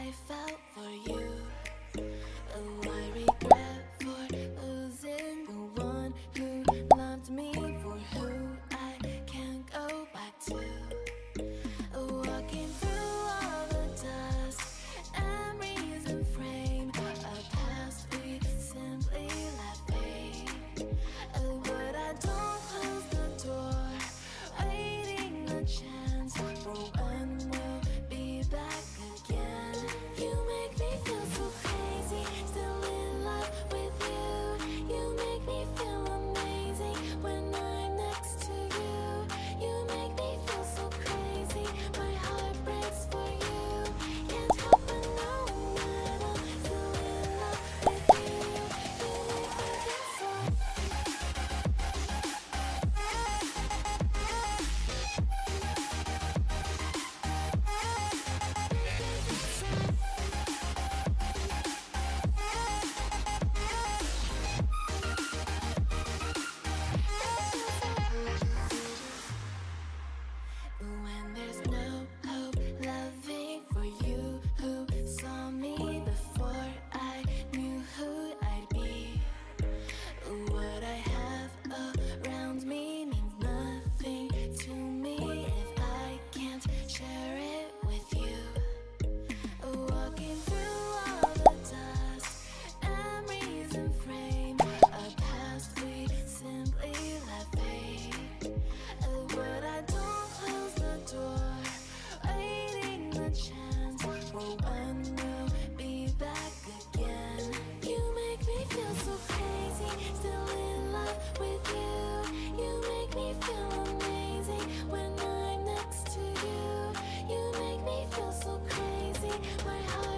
I felt for you. Oh, I regret for losing the one who loved me, for who I can't go back to. Walking through all the dust, memories and frame, a past we simply let fade. But I don't close the door, waiting a chance for when we'll be back again. You make me feel so crazy, still in love with you. You make me feel amazing when I'm next to you. You make me feel so crazy, my heart breaks for you. Can't help but knowing that I'm still in love with you. You make me feel so. When there's no hope, loving for you who saw me before I knew who I'd be. What I have around me means nothing to me if I can't share it with you. Walking through all the dust, memories and frame, a past we simply let fade. But I don't close the door, waiting the chance for when we'll be back again. You make me feel so crazy, still in love with you. You make me feel amazing when I'm next to you. You make me feel so crazy, my heart